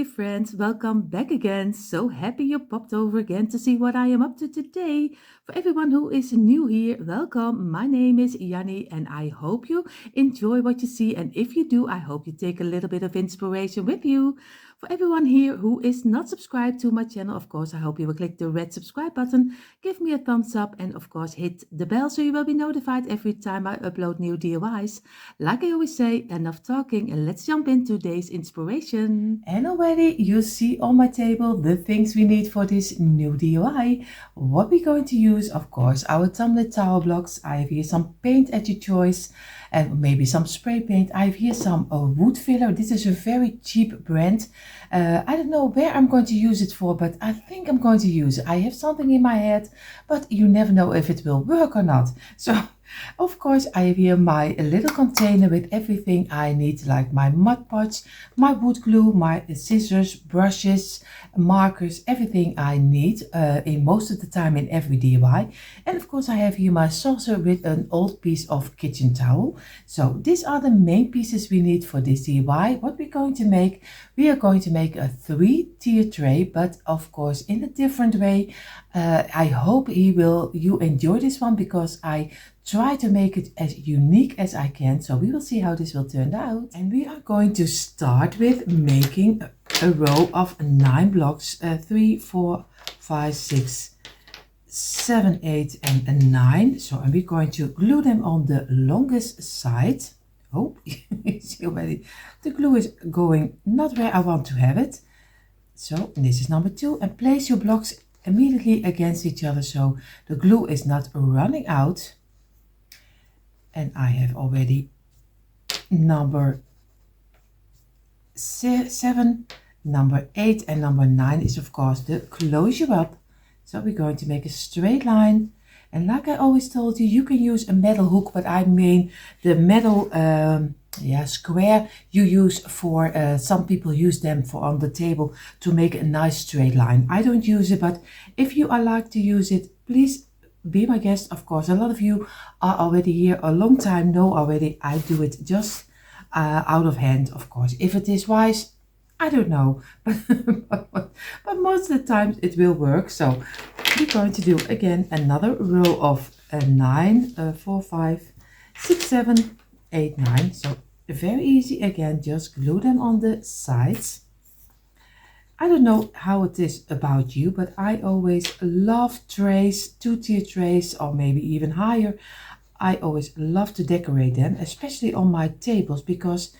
friends, welcome back again. So happy you popped over again to see what I am up to today. For everyone who is new here, welcome. My name is Janny and I hope you enjoy what you see. And if you do, I hope you take a little bit of inspiration with you. For everyone here who is not subscribed to my channel, of course, I hope you will click the red subscribe button, give me a thumbs up, and of course, hit the bell so you will be notified every time I upload new DIYs. Like I always say, enough talking and let's jump into today's inspiration. And already you see on my table the things we need for this new DIY. What we're going to use, of course, our tumbler tower blocks. I have here some paint at your choice and maybe some spray paint. I have here some wood filler. This is a very cheap brand. I don't know where I'm going to use it for, but I think I'm going to use it. I have something in my head, but you never know if it will work or not. So of course, I have here my little container with everything I need, like my Mod Podge, my wood glue, my scissors, brushes, markers, everything I need in most of the time in every DIY. And of course, I have here my saucer with an old piece of kitchen towel. So these are the main pieces we need for this DIY. What we're going to make, we are going to make a 3-tier tray, but of course in a different way. I hope you enjoy this one because I try to make it as unique as I can. So we will see how this will turn out. And we are going to start with making a row of 9 blocks, 3, 4, 5, 6, 7, 8 and 9. So and we're going to glue them on the longest side. Oh, you see already the glue is going not where I want to have it. So this is number 2, and place your blocks immediately against each other so the glue is not running out. And I have already number 7, number 8 and number 9 is of course the close you up. So we're going to make a straight line, and like I always told you, you can use a metal hook, but I mean the metal square you use for some people use them for on the table to make a nice straight line. I don't use it, but if you are like to use it, please be my guest. Of course, a lot of you are already here a long time, know already I do it just out of hand. Of course, if it is wise, I don't know, but most of the time it will work. So we're going to do again another row of 9, 4, 5, 6, 7, 8, 9. So very easy again, just glue them on the sides. I don't know how it is about you, but I always love trays, 2-tier trays or maybe even higher. I always love to decorate them, especially on my tables, because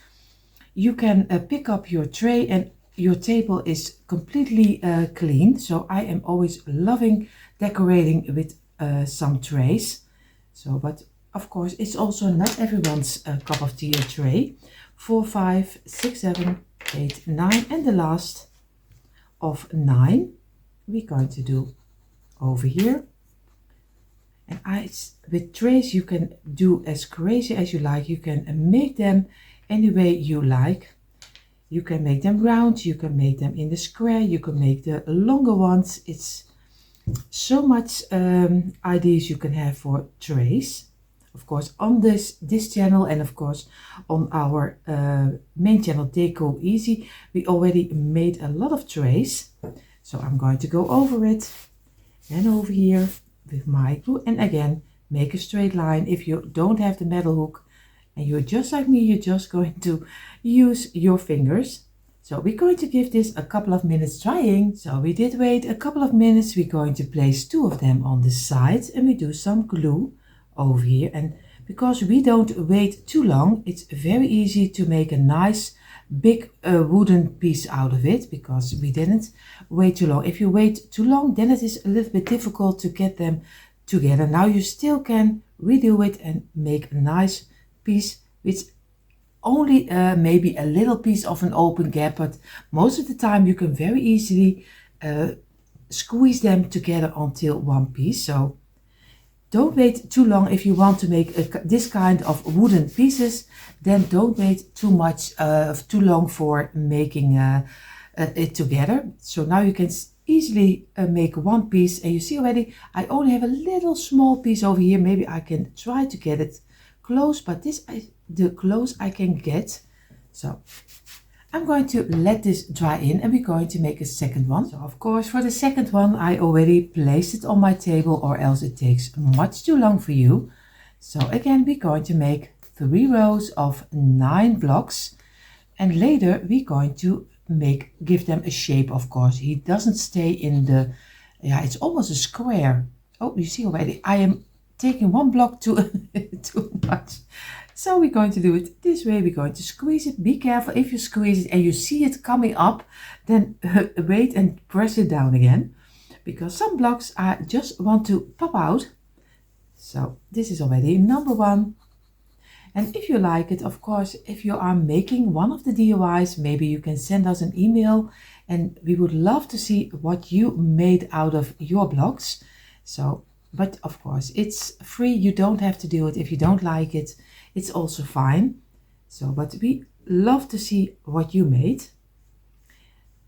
you can pick up your tray and your table is completely clean. So I am always loving decorating with some trays. So, but of course, it's also not everyone's cup of tea, a tray. 4, 5, 6, 7, 8, 9, and the last of 9 we're going to do over here. And with trays you can do as crazy as you like. You can make them any way you like. You can make them round, you can make them in the square, you can make the longer ones. It's so much ideas you can have for trays. Of course, on this channel and of course on our main channel Deco Easy, we already made a lot of trays. So I'm going to go over it and over here with my glue, and again make a straight line. If you don't have the metal hook and you're just like me, you're just going to use your fingers. So we're going to give this a couple of minutes trying. So we did wait a couple of minutes. We're going to place 2 of them on the sides and we do some glue over here. And because we don't wait too long, it's very easy to make a nice big wooden piece out of it, because we didn't wait too long. If you wait too long, then it is a little bit difficult to get them together. Now you still can redo it and make a nice piece with only maybe a little piece of an open gap, but most of the time you can very easily squeeze them together until one piece. So don't wait too long. If you want to make this kind of wooden pieces, then don't wait too long for making it together. So now you can easily make one piece, and you see already I only have a little small piece over here. Maybe I can try to get it close, but this is the close I can get. So I'm going to let this dry in and we're going to make a second one. So of course for the second one I already placed it on my table, or else it takes much too long for you. So again, we're going to make 3 rows of 9 blocks, and later we're going to give them a shape. Of course, he doesn't stay in the, yeah, it's almost a square. Oh, you see already, I am taking 1 block too much. So we're going to do it this way. We're going to squeeze it. Be careful if you squeeze it and you see it coming up, then wait and press it down again, because some blocks I just want to pop out. So this is already number 1. And if you like it, of course, if you are making one of the DIYs, maybe you can send us an email and we would love to see what you made out of your blocks. So, but of course, it's free. You don't have to do it. If you don't like it, it's also fine. So, but we love to see what you made.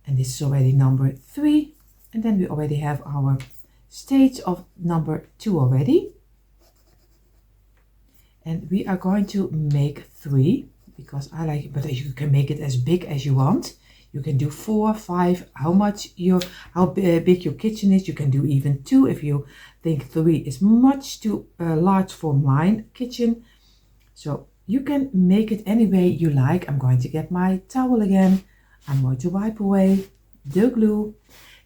And this is already number 3. And then we already have our stage of number 2 already. And we are going to make 3, because I like it, but you can make it as big as you want. You can do 4, 5, how big your kitchen is. You can do even 2 if you think 3 is much too large for my kitchen. So you can make it any way you like. I'm going to get my towel again. I'm going to wipe away the glue.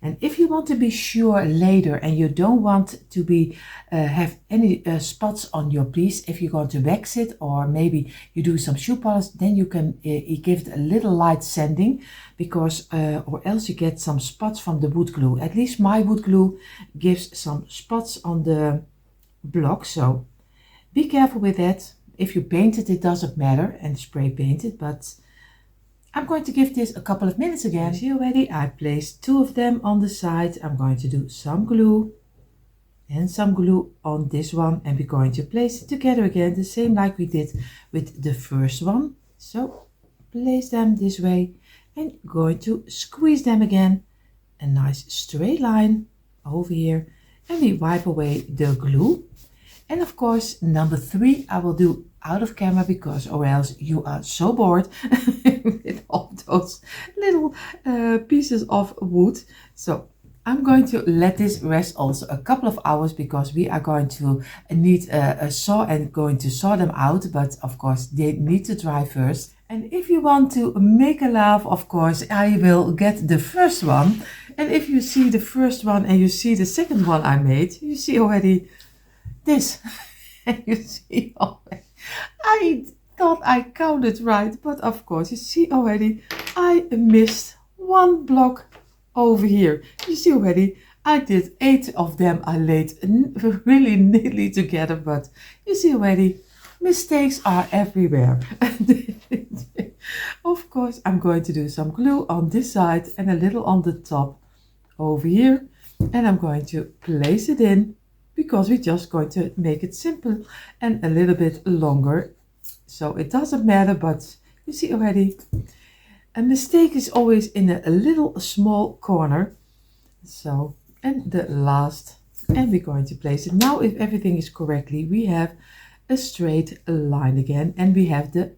And if you want to be sure later and you don't want to be have any spots on your piece, if you're going to wax it, or maybe you do some shoe polish, then you can give it a little light sanding, because or else you get some spots from the wood glue. At least my wood glue gives some spots on the block, so be careful with that. If you paint it, it doesn't matter, and spray paint it, but I'm going to give this a couple of minutes again. See already, I placed 2 of them on the side. I'm going to do some glue and some glue on this one, and we're going to place it together again, the same like we did with the first one. So place them this way and going to squeeze them again, a nice straight line over here, and we wipe away the glue. And of course, number 3 I will do out of camera, because or else you are so bored with all those little pieces of wood. So I'm going to let this rest also a couple of hours, because we are going to need a saw and going to saw them out. But of course, they need to dry first. And if you want to make a laugh, of course, I will get the first one. And if you see the first one and you see the second one I made, you see already this. And you see already, I thought I counted right, but of course you see already I missed 1 block over here. You see already I did 8 of them. I laid really neatly together, but you see already mistakes are everywhere. Of course, I'm going to do some glue on this side and a little on the top over here, and I'm going to place it in, because we're just going to make it simple and a little bit longer. So it doesn't matter, but you see already, a mistake is always in a little small corner. So, and the last, and we're going to place it. Now, if everything is correctly, we have a straight line again, and we have the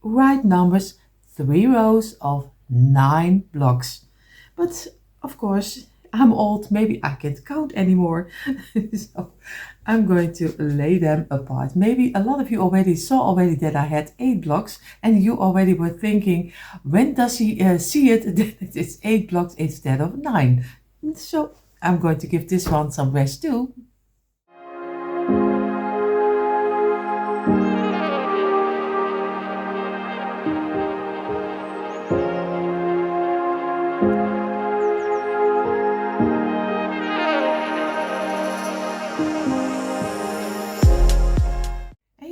right numbers, 3 rows of 9 blocks. But of course, I'm old, maybe I can't count anymore. So I'm going to lay them apart. Maybe a lot of you already saw that I had 8 blocks, and you already were thinking, when does he see it that it's 8 blocks instead of 9? So I'm going to give this one some rest too.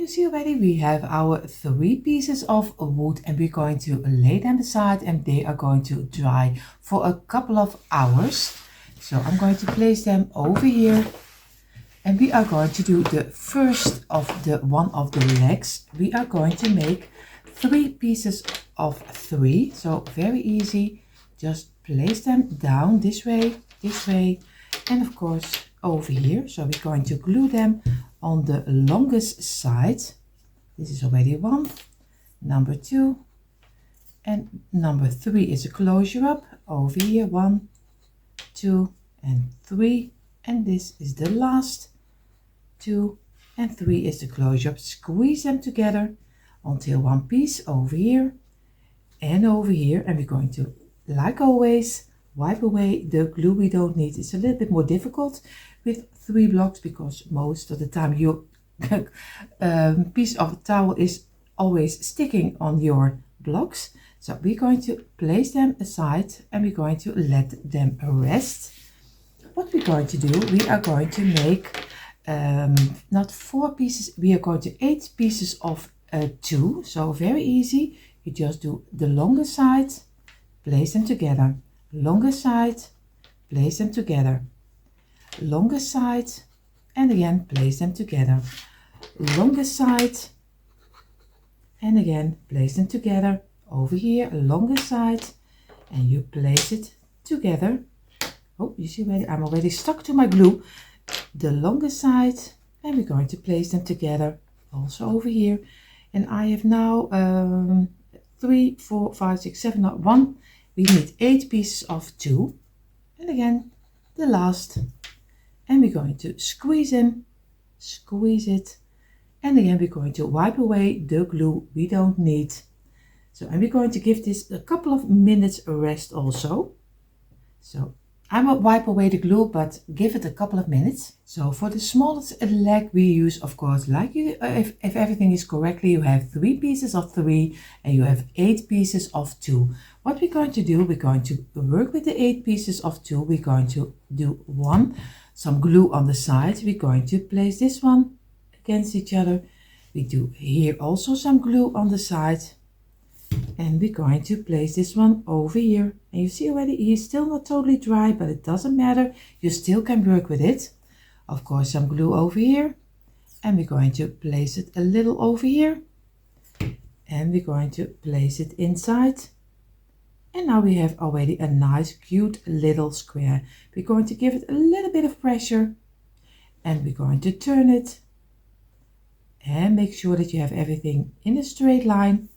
See already, we have our 3 pieces of wood, and we're going to lay them aside, and they are going to dry for a couple of hours. So I'm going to place them over here, and we are going to do the first of one of the legs. We are going to make 3 pieces of 3. So very easy, just place them down this way, and of course over here. So we're going to glue them on the longest side. This is already 1, number 2, And number 3 is a closure up over here, 1, 2 and 3, and this is the last 2 and 3 is the closure up. Squeeze them together until one piece over here and over here, and we're going to, like always, wipe away the glue we don't need. It's a little bit more difficult with 3 blocks because most of the time your piece of towel is always sticking on your blocks. So we're going to place them aside and we're going to let them rest. What we're going to do, we are going to make not 4 pieces, we are going to 8 pieces of 2. So very easy. You just do the longer side, place them together, longer side, place them together, longer side, and again place them together, longer side, and again place them together. Over here, longer side, and you place it together. Oh, you see already, I'm already stuck to my glue. The longer side, and we're going to place them together also over here. And I have now 3, 4, 5, 6, 7, not 1. We need 8 pieces of 2. And again, the last. And we're going to squeeze them, squeeze it. And again, we're going to wipe away the glue we don't need. So, and we're going to give this a couple of minutes rest also. So I will wipe away the glue, but give it a couple of minutes. So for the smallest leg we use, of course, like you, if everything is correctly, you have 3 pieces of 3 and you have 8 pieces of 2. What we're going to do, we're going to work with the 8 pieces of 2. We're going to do some glue on the side. We're going to place this one against each other. We do here also some glue on the side. And we're going to place this one over here. And you see already, he's still not totally dry, but it doesn't matter. You still can work with it. Of course, some glue over here. And we're going to place it a little over here. And we're going to place it inside. And now we have already a nice, cute little square. We're going to give it a little bit of pressure. And we're going to turn it. And make sure that you have everything in a straight line.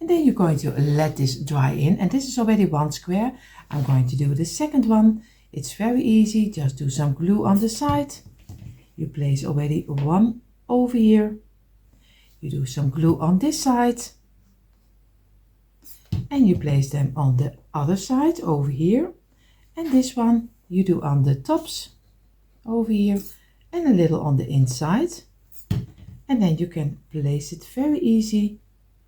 And then you're going to let this dry in. And this is already one square. I'm going to do the second one. It's very easy. Just do some glue on the side. You place already one over here. You do some glue on this side. And you place them on the other side over here. And this one you do on the tops over here. And a little on the inside. And then you can place it very easy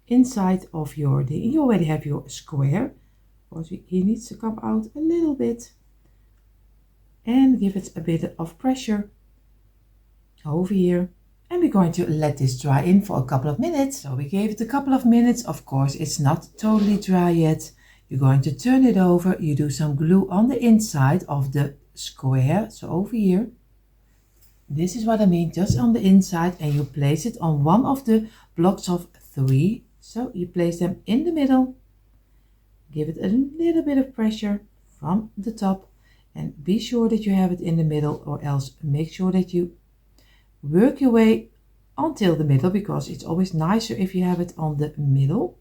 inside of you already have your square. Of course, he needs to come out a little bit and give it a bit of pressure over here. And we're going to let this dry in for a couple of minutes. So we gave it a couple of minutes. Of course, it's not totally dry yet. You're going to turn it over. You do some glue on the inside of the square. So over here, this is what I mean, just on the inside, and you place it on one of the blocks of 3. So you place them in the middle, give it a little bit of pressure from the top, and be sure that you have it in the middle, or else make sure that you work your way until the middle, because it's always nicer if you have it on the middle.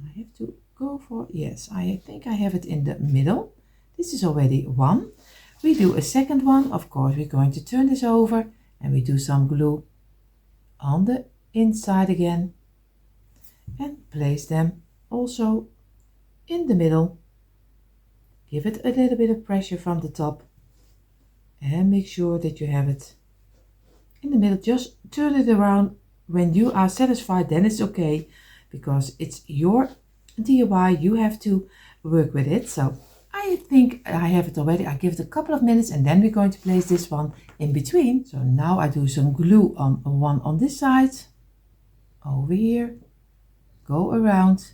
I have to go for, yes, I think I have it in the middle. This is already one. We do a second one. Of course, we're going to turn this over and we do some glue on the inside again and place them also in the middle. Give it a little bit of pressure from the top and make sure that you have it in the middle. Just turn it around when you are satisfied, then it's okay, because it's your DIY. You have to work with it. So I think I have it already. I give it a couple of minutes and then we're going to place this one in between. So now I do some glue on one on this side, over here, go around,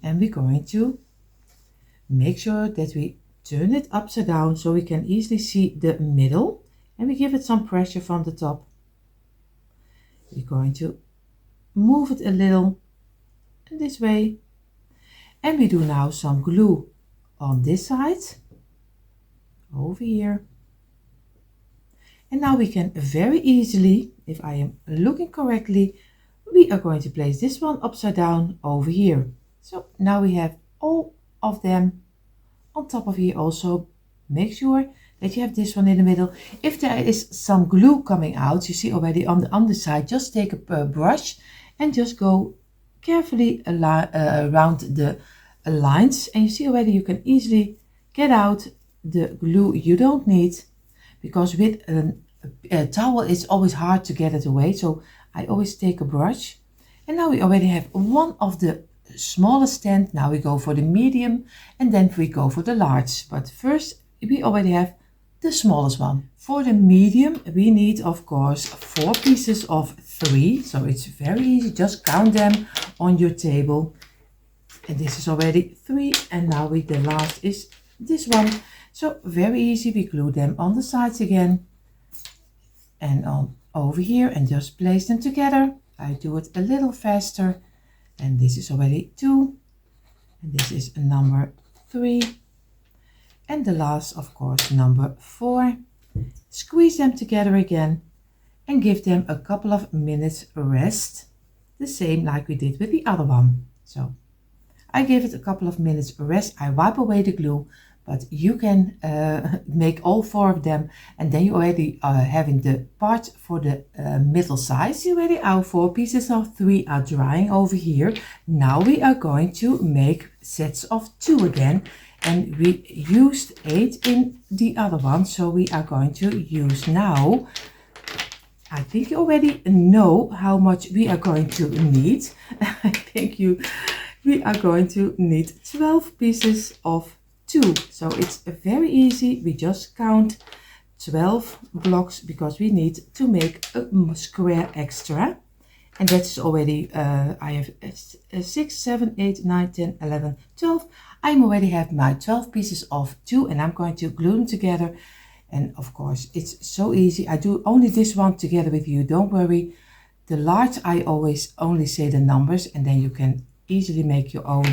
and we're going to make sure that we turn it upside down so we can easily see the middle, and we give it some pressure from the top. We're going to move it a little this way, and we do now some glue on this side over here. And now we can very easily, if I am looking correctly, we are going to place this one upside down over here. So now we have all of them on top of here. Also make sure that you have this one in the middle. If there is some glue coming out, you see already on the underside, just take a brush and just go carefully around the lines, and you see already you can easily get out the glue you don't need, because with a towel it's always hard to get it away. So I always take a brush. And now we already have one of the smallest stand. Now we go for the medium and then we go for the large, but first we already have the smallest one. For the medium we need of course 4 pieces of 3, so it's very easy, just count them on your table. And this is already 3, and now the last is this one. So very easy, we glue them on the sides again and on over here and just place them together. I do it a little faster. And this is already 2, and this is number 3, and the last of course number 4. Squeeze them together again and give them a couple of minutes rest, the same like we did with the other one. So I give it a couple of minutes rest. I wipe away the glue, but you can make all 4 of them, and then you already are having the part for the middle size. You already, our 4 pieces of 3 are drying over here. Now we are going to make sets of 2 again, and we used 8 in the other one, so we are going to use now, I think you already know how much we are going to need. I think we are going to need 12 pieces of 2. So it's very easy. We just count 12 blocks because we need to make a square extra. And that's already, I have 6, 7, 8, 9, 10, 11, 12. I already have my 12 pieces of 2, and I'm going to glue them together. And of course, it's so easy. I do only this one together with you. Don't worry. The large, I always only say the numbers, and then you can easily make your own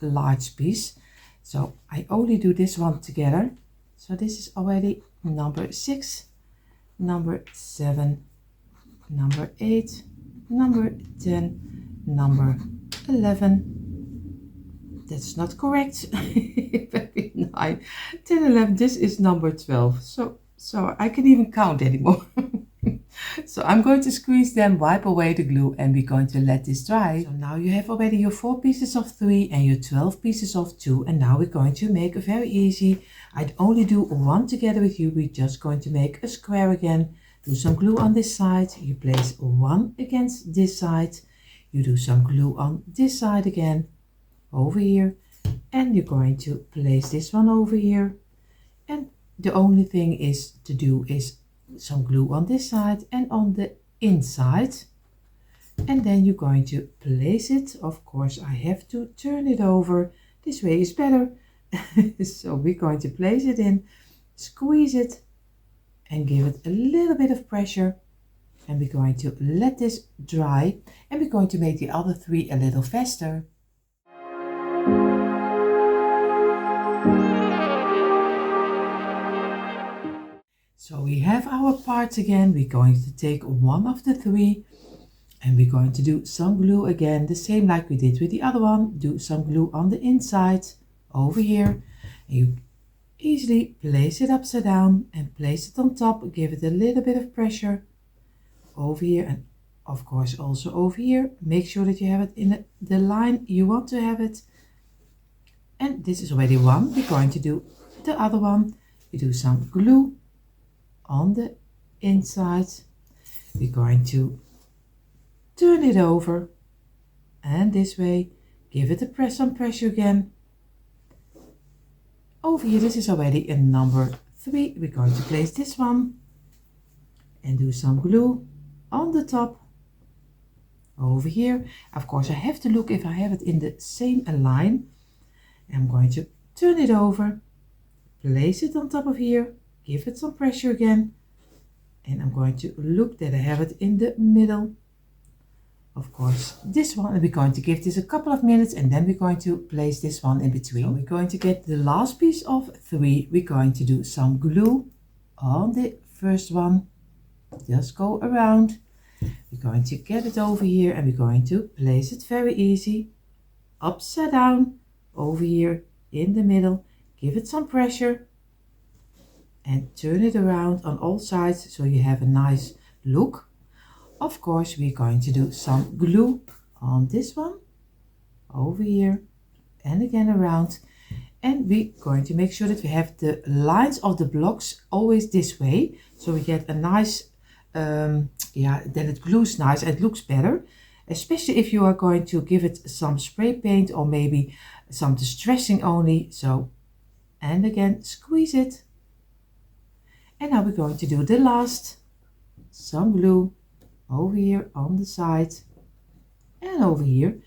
large piece. So I only do this one together. So this is already number 6, number 7, number 8, number 10, number 11. That's not correct. 9, 10, 11. This is number 12. So I can even count anymore. So I'm going to squeeze them, wipe away the glue, and we're going to let this dry. So now you have already your 4 pieces of 3 and your 12 pieces of 2, and now we're going to make a very easy. I'd only do one together with you. We're just going to make a square again. Do some glue on this side. You place one against this side. You do some glue on this side again, over here, and you're going to place this one over here. And the only thing is to do is some glue on this side and on the inside, and then you're going to place it. Of course I have to turn it over, this way is better. So we're going to place it in, squeeze it and give it a little bit of pressure, and we're going to let this dry, and we're going to make the other 3 a little faster. So we have our parts again. We're going to take one of the 3 and we're going to do some glue again, the same like we did with the other one. Do some glue on the inside over here. And you easily place it upside down and place it on top. Give it a little bit of pressure over here, and of course also over here. Make sure that you have it in the line you want to have it. And this is already one. We're going to do the other one. We do some glue on the inside. We're going to turn it over, and this way give it some pressure again. Over here, this is already a number 3. We're going to place this one and do some glue on the top over here. Of course I have to look if I have it in the same line. I'm going to turn it over, place it on top of here, give it some pressure again, and I'm going to look that I have it in the middle. Of course this one, and we're going to give this a couple of minutes, and then we're going to place this one in between. So we're going to get the last piece of 3. We're going to do some glue on the first one. Just go around We're going to get it over here and we're going to place it very easy. Upside down, over here in the middle. Give it some pressure. And turn it around on all sides so you have a nice look. Of course, we're going to do some glue on this one. Over here and again around. And we're going to make sure that we have the lines of the blocks always this way. So we get a nice, then it glues nice and it looks better. Especially if you are going to give it some spray paint or maybe some distressing only. So, and again, squeeze it. And now we're going to do the last. Some glue over here on the side and over here.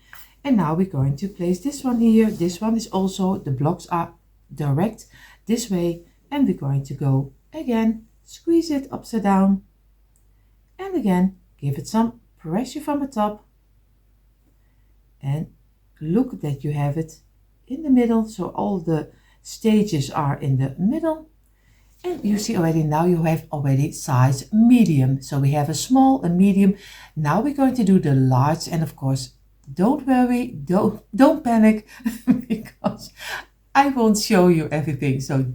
And now we're going to place this one here. This one is also, the blocks are direct this way. And we're going to go again, squeeze it upside down. And again, give it some pressure from the top. And look that you have it in the middle. So all the stages are in the middle. And you see already now you have already size medium. So we have a small, a medium. Now we're going to do the large, and of course, don't worry, don't panic because I won't show you everything. So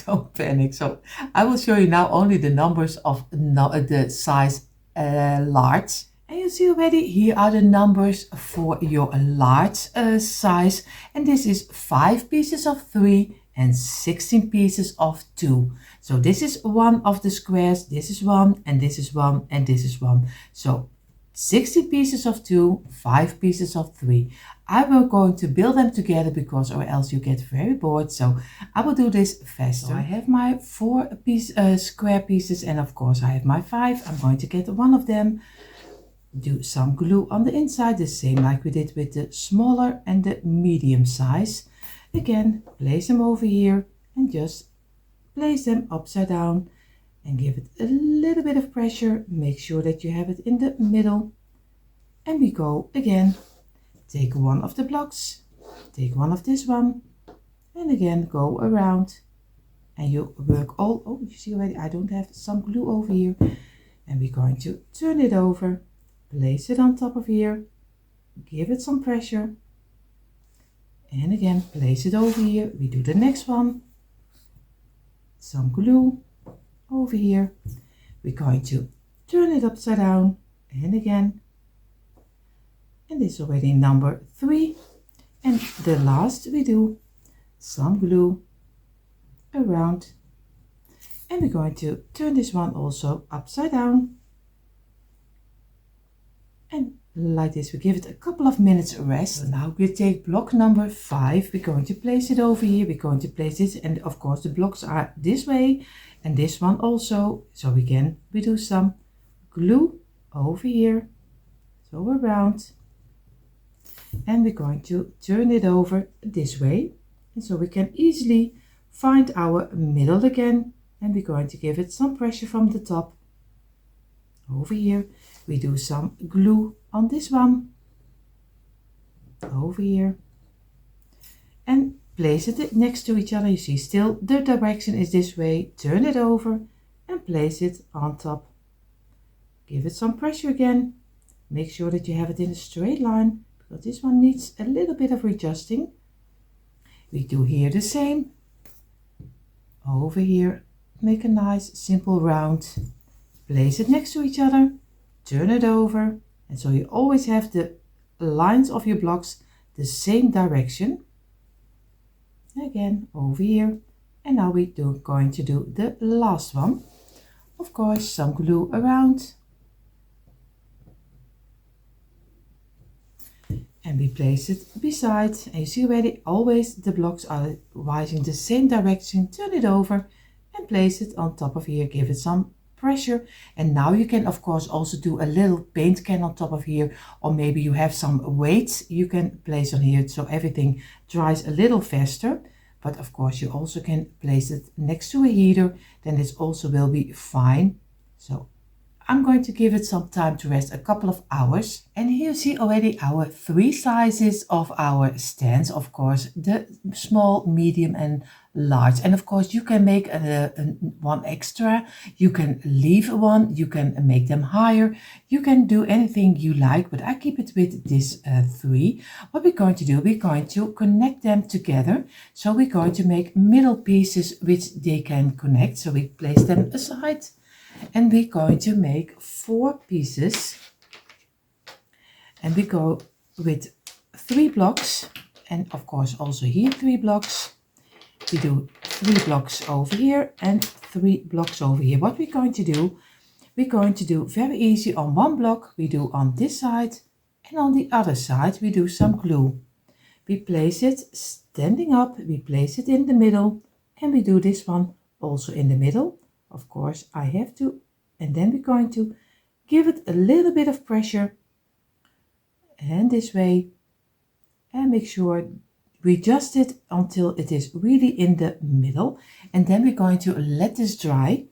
don't panic. So I will show you now only the numbers of the size large. And you see already here are the numbers for your large size. And this is 5 pieces of 3 and 16 pieces of 2. So this is one of the squares, this is one, and this is one, and this is one. So 16 pieces of 2, 5 pieces of 3. I will going to build them together because or else you get very bored. So I will do this faster. So I have my 4 square pieces, and of course I have my 5. I'm going to get one of them. Do some glue on the inside, the same like we did with the smaller and the medium size. Again, place them over here and just place them upside down and give it a little bit of pressure. Make sure that you have it in the middle. And we go again. Take one of the blocks, take one of this one, and again go around. And you work all, oh, you see already I don't have some glue over here. And we're going to turn it over, place it on top of here, give it some pressure. And again, place it over here. We do the next one. Some glue over here. We're going to turn it upside down. And again. And this is already number 3. And the last we do some glue around. And we're going to turn this one also upside down. And like this, we give it a couple of minutes rest. So now we take block number 5. We're going to place it over here. We're going to place this, and of course the blocks are this way and this one also. So again, we do some glue over here, so around, and we're going to turn it over this way, and so we can easily find our middle again. And we're going to give it some pressure from the top. Over here, we do some glue on this one, over here, and place it next to each other. You see still the direction is this way. Turn it over and place it on top. Give it some pressure again. Make sure that you have it in a straight line because this one needs a little bit of adjusting. We do here the same. Over here, make a nice simple round. Place it next to each other, turn it over, and so you always have the lines of your blocks the same direction. Again, over here, and now we're going to do the last one. Of course, some glue around. And we place it beside, and you see already always the blocks are rising the same direction. Turn it over and place it on top of here. Give it some pressure, and now you can of course also do a little paint can on top of here, or maybe you have some weights you can place on here so everything dries a little faster. But of course you also can place it next to a heater, then this also will be fine. So I'm going to give it some time to rest, a couple of hours. And here you see already our 3 sizes of our stands, of course, the small, medium and large. And of course you can make one extra, you can leave one, you can make them higher, you can do anything you like, but I keep it with this 3. What we're going to do, we're going to connect them together. So we're going to make middle pieces which they can connect. So we place them aside. And we're going to make 4 pieces, and we go with 3 blocks, and of course also here 3 blocks. We do 3 blocks over here and 3 blocks over here. What we're going to do, very easy. On one block we do on this side, and on the other side we do some glue. We place it standing up, we place it in the middle, and we do this one also in the middle. Of course I have to, and then we're going to give it a little bit of pressure and this way, and make sure we adjust it until it is really in the middle, and then we're going to let this dry.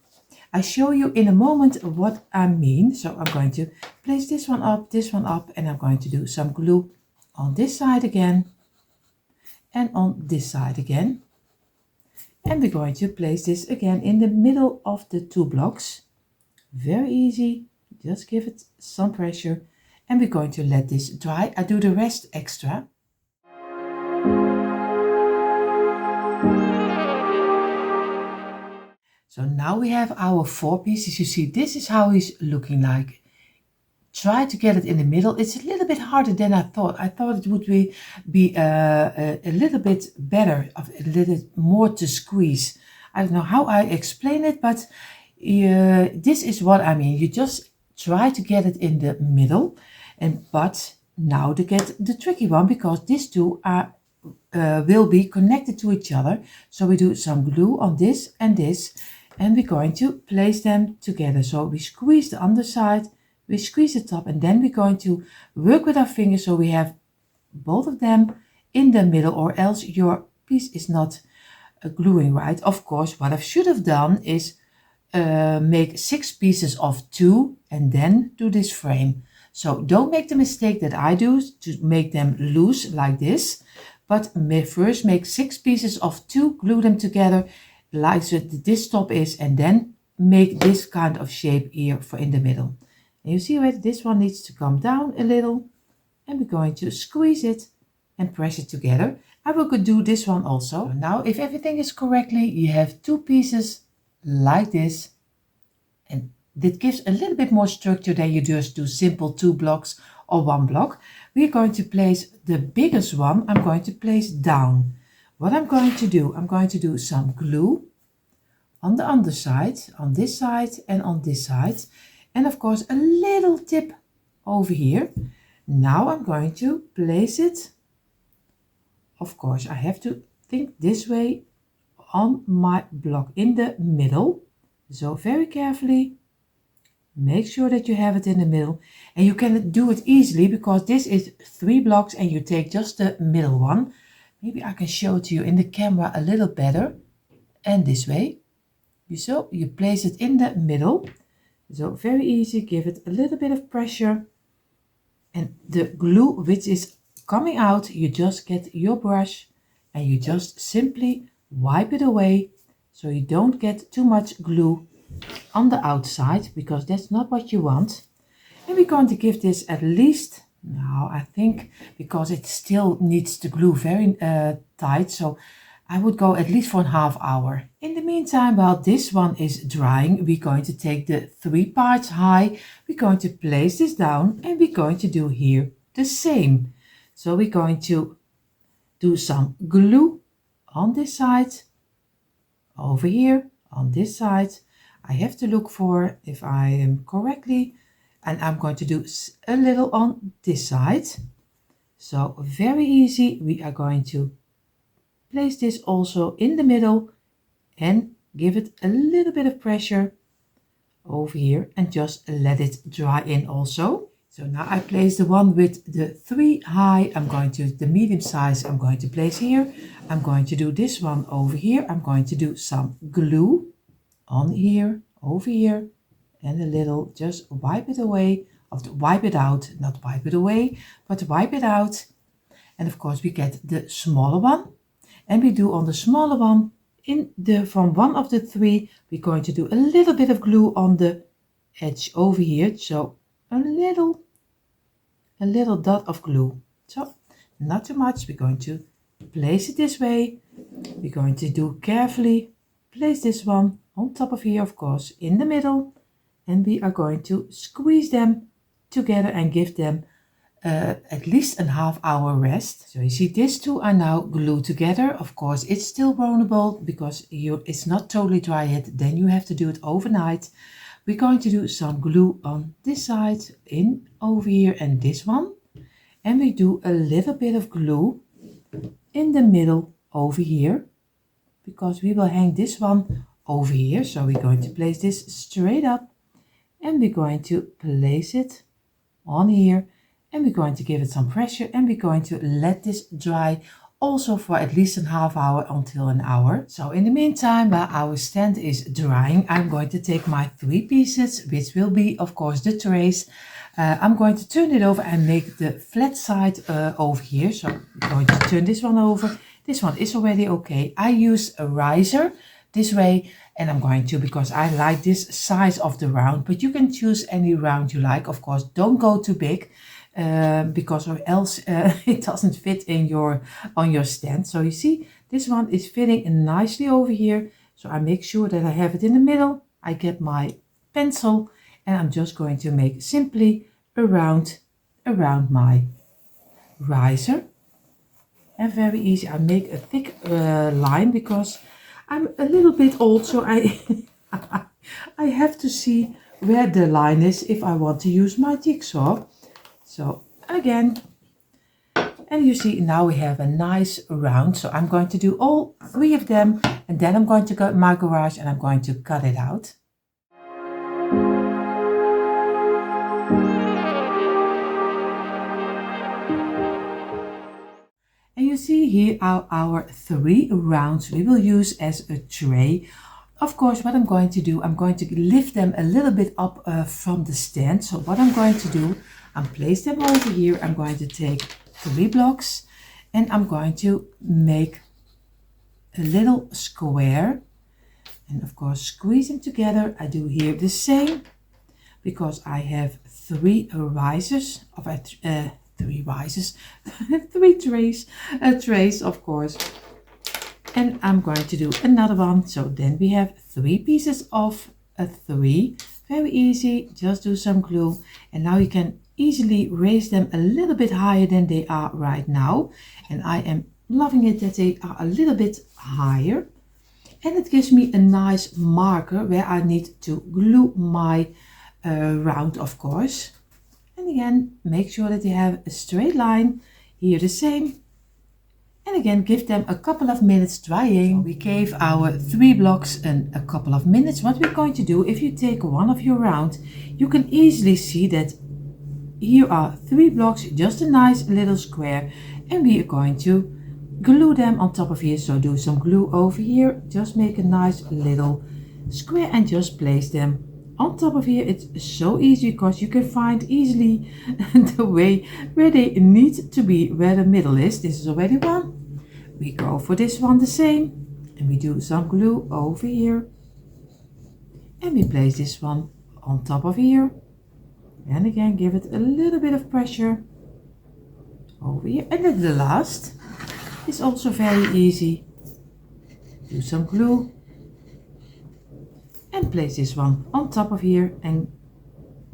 I show you in a moment what I mean. So I'm going to place this one up, and I'm going to do some glue on this side again and on this side again. And we're going to place this again in the middle of the 2 blocks. Very easy, just give it some pressure, and we're going to let this dry. I do the rest extra. So now we have our 4 pieces. You see, this is how he's looking like. Try to get it in the middle. It's a little bit harder than I thought. I thought it would be a little bit better, a little more to squeeze. I don't know how I explain it, but this is what I mean. You just try to get it in the middle, but now to get the tricky one, because these 2 are will be connected to each other. So we do some glue on this, and we're going to place them together. So we squeeze the underside, we squeeze the top, and then we're going to work with our fingers so we have both of them in the middle, or else your piece is not gluing right. Of course, what I should have done is make 6 pieces of 2 and then do this frame. So don't make the mistake that I do to make them loose like this, but first make 6 pieces of 2, glue them together like this top is, and then make this kind of shape here for in the middle. And you see right, this one needs to come down a little, and we're going to squeeze it and press it together. I will do this one also. So now if everything is correctly, you have 2 pieces like this, and that gives a little bit more structure than you just do simple 2 blocks or 1 block. We're going to place the biggest one, I'm going to place down. What I'm going to do, I'm going to do some glue on the underside, on this side and on this side, and of course a little tip over here. Now I'm going to place it, of course I have to think this way, on my block in the middle. So very carefully make sure that you have it in the middle, and you can do it easily because this is 3 blocks and you take just the middle one. Maybe I can show it to you in the camera a little better. And this way, so you place it in the middle. So very easy, give it a little bit of pressure, and the glue which is coming out, you just get your brush and you just simply wipe it away so you don't get too much glue on the outside, because that's not what you want. And we're going to give this at least, now I think, because it still needs the glue very tight, so I would go at least for a half hour. In the meantime, while this one is drying, we're going to take the 3 parts high, we're going to place this down, and we're going to do here the same. So we're going to do some glue on this side, over here, on this side. I have to look for if I am correctly, and I'm going to do a little on this side. So very easy, we are going to place this also in the middle and give it a little bit of pressure over here and just let it dry in also. So now I place the one with the 3 high, I'm going to, the medium size I'm going to place here. I'm going to do this one over here. I'm going to do some glue on here, over here, and a little, just wipe it away, wipe it out, not wipe it away, but wipe it out. And of course we get the smaller one, and we do on the smaller one, from one of the three, we're going to do a little bit of glue on the edge over here. So a little dot of glue. So not too much. We're going to place it this way. We're going to do carefully, place this one on top of here, of course, in the middle, and we are going to squeeze them together and give them at least a half hour rest. So you see these two are now glued together. Of course it's still vulnerable because it's not totally dry yet, then you have to do it overnight. We're going to do some glue on this side, in over here, and this one, and we do a little bit of glue in the middle over here, because we will hang this one over here. So we're going to place this straight up, and we're going to place it on here, and we're going to give it some pressure, and we're going to let this dry also for at least a half hour until an hour. So in the meantime, while our stand is drying, I'm going to take my 3 pieces, which will be of course the trays. I'm going to turn it over and make the flat side over here. So I'm going to turn this one over. This one is already okay. I use a riser this way, and I'm going to, because I like this size of the round, but you can choose any round you like. Of course, don't go too big, because or else it doesn't fit in on your stand. So you see this one is fitting nicely over here. So I make sure that I have it in the middle. I get my pencil, and I'm just going to make simply around my riser, and very easy. I make a thick line because I'm a little bit old, so I I have to see where the line is if I want to use my jigsaw. So again, and you see now we have a nice round. So I'm going to do all 3 of them, and then I'm going to go to my garage and I'm going to cut it out. And you see here our 3 rounds we will use as a tray. Of course, what I'm going to do, I'm going to lift them a little bit up from the stand. So what I'm going to do, I'll place them over here. I'm going to take 3 blocks, and I'm going to make a little square, and of course squeeze them together. I do here the same, because I have 3 risers of 3 risers, 3 trays of course, and I'm going to do another one. So then we have 3 pieces of a 3. Very easy, just do some glue, and now you can easily raise them a little bit higher than they are right now, and I am loving it that they are a little bit higher, and it gives me a nice marker where I need to glue my round, of course. And again, make sure that you have a straight line. Here the same, and again give them a couple of minutes drying. So we gave our 3 blocks a couple of minutes. What we're going to do, if you take one of your round, you can easily see that here are 3 blocks, just a nice little square, and we are going to glue them on top of here. So do some glue over here, just make a nice little square and just place them on top of here. It's so easy because you can find easily the way where they need to be, where the middle is. This is already one. We go for this one the same, and we do some glue over here, and we place this one on top of here, and again give it a little bit of pressure over here. And then the last is also very easy. Do some glue and place this one on top of here and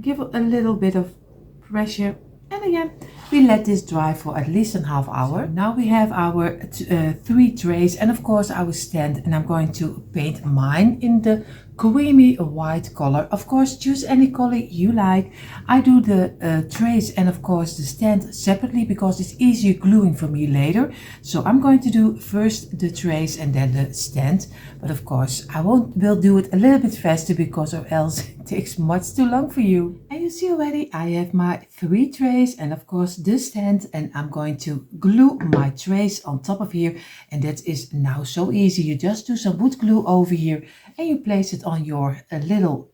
give it a little bit of pressure, and again we let this dry for at least a half hour. So now we have our 3 trays and of course our stand, and I'm going to paint mine in the creamy white color. Of course, choose any color you like. I do the trays and of course the stand separately because it's easier gluing for me later. So I'm going to do first the trays and then the stand, but of course I will do it a little bit faster because or else it takes much too long for you. And you see already I have my 3 trays and of course the stand, and I'm going to glue my trays on top of here, and that is now so easy. You just do some wood glue over here and you place it on your little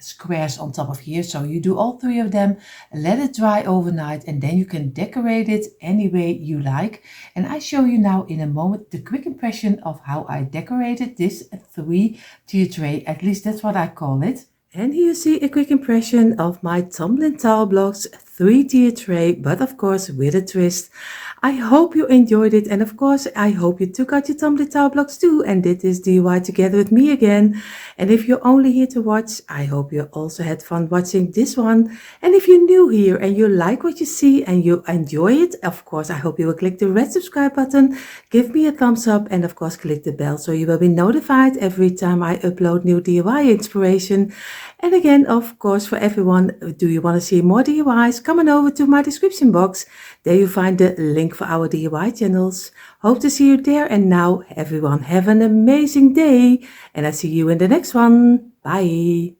squares on top of here. So you do all 3 of them, let it dry overnight, and then you can decorate it any way you like. And I show you now in a moment the quick impression of how I decorated this 3-tier tray. At least that's what I call it. And here you see a quick impression of my tumbling tile blocks 3-tier tray, but of course with a twist. I hope you enjoyed it, and of course I hope you took out your tumbling tile blocks too and did this DIY together with me again. And if you're only here to watch, I hope you also had fun watching this one. And if you're new here and you like what you see and you enjoy it, of course I hope you will click the red subscribe button, give me a thumbs up, and of course click the bell so you will be notified every time I upload new DIY inspiration. And again, of course, for everyone, do you want to see more DIYs? Come on over to my description box. There you find the link for our DIY channels. Hope to see you there. And now, everyone, have an amazing day. And I see you in the next one. Bye.